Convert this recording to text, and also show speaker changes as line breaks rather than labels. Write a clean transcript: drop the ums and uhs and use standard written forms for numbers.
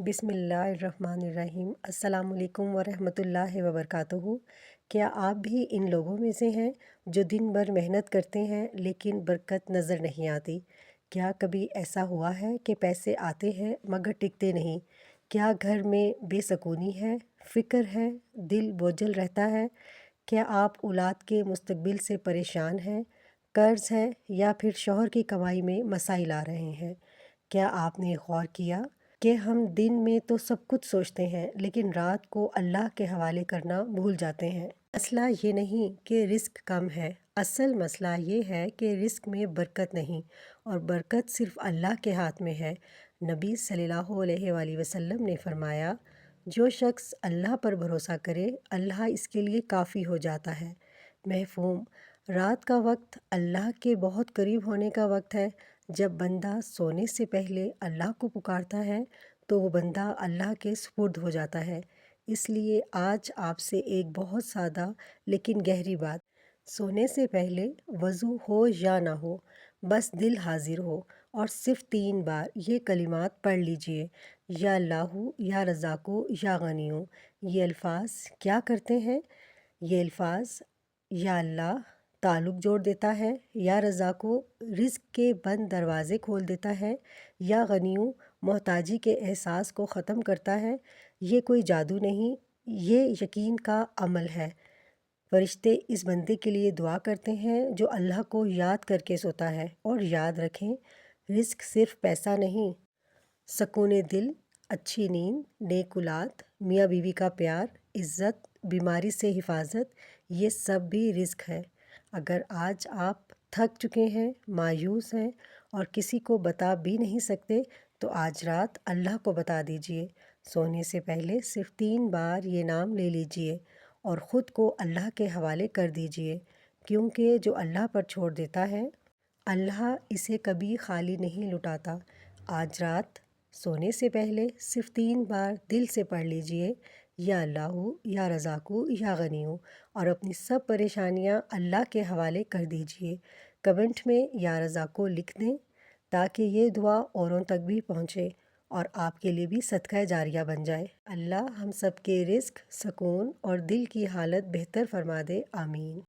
बिस्मिल्लाहिर्रहमानिर्रहीम। अस्सलाम वालेकुम वरहमतुल्लाहि वबरकातुहू। क्या आप भी इन लोगों में से हैं जो दिन भर मेहनत करते हैं लेकिन बरकत नज़र नहीं आती? क्या कभी ऐसा हुआ है कि पैसे आते हैं मगर टिकते नहीं? क्या घर में बेसुकूनी है, फ़िक्र है, दिल बोझल रहता है? क्या आप औलाद के मुस्तकबिल से परेशान हैं, कर्ज़ है या फिर शौहर की कमाई में मसाइल आ रहे हैं? क्या आपने गौर किया कि हम दिन में तो सब कुछ सोचते हैं लेकिन रात को अल्लाह के हवाले करना भूल जाते हैं? मसला ये नहीं कि रिस्क कम है, असल मसला ये है कि रिस्क में बरकत नहीं, और बरकत सिर्फ अल्लाह के हाथ में है। नबी सल्लल्लाहु अलैहि वसल्लम ने फरमाया, जो शख्स अल्लाह पर भरोसा करे अल्लाह इसके लिए काफ़ी हो जाता है। महफूम, रात का वक्त अल्लाह के बहुत करीब होने का वक्त है। जब बंदा सोने से पहले अल्लाह को पुकारता है तो वो बंदा अल्लाह के सुपुर्द हो जाता है। इसलिए आज आपसे एक बहुत सादा लेकिन गहरी बात, सोने से पहले वज़ू हो या ना हो, बस दिल हाजिर हो और सिर्फ 3 बार ये कलिमात पढ़ लीजिए, या अल्लाहु या रज़ाकु या गनियु। ये अल्फाज क्या करते हैं? ये अल्फाज या अल्लाह ताल्लुक़ जोड़ देता है, या रज़ा को रिज़्क़ के बंद दरवाज़े खोल देता है, या गनियू मोहताजी के एहसास को ख़त्म करता है। ये कोई जादू नहीं, ये यकीन का अमल है। फरिश्ते इस बंदे के लिए दुआ करते हैं जो अल्लाह को याद करके सोता है। और याद रखें, रिज़्क़ सिर्फ पैसा नहीं, सकून दिल, अच्छी नींद, नेक औलाद, मियाँ बीवी का प्यार, इज़्ज़त, बीमारी से हिफाजत, ये सब भी रिज़्क़ है। अगर आज आप थक चुके हैं, मायूस हैं और किसी को बता भी नहीं सकते, तो आज रात अल्लाह को बता दीजिए। सोने से पहले सिर्फ 3 बार ये नाम ले लीजिए और ख़ुद को अल्लाह के हवाले कर दीजिए, क्योंकि जो अल्लाह पर छोड़ देता है अल्लाह इसे कभी खाली नहीं लुटाता। आज रात सोने से पहले सिर्फ 3 बार दिल से पढ़ लीजिए, या अल्लाहु या रज़ाकु या गनियु, और अपनी सब परेशानियां अल्लाह के हवाले कर दीजिए। कमेंट में या रज़ाकु लिख दें ताकि ये दुआ औरों तक भी पहुँचे और आपके लिए भी सदका जारिया बन जाए। अल्लाह हम सब के रिज़्क़, सुकून और दिल की हालत बेहतर फरमा दे। आमीन।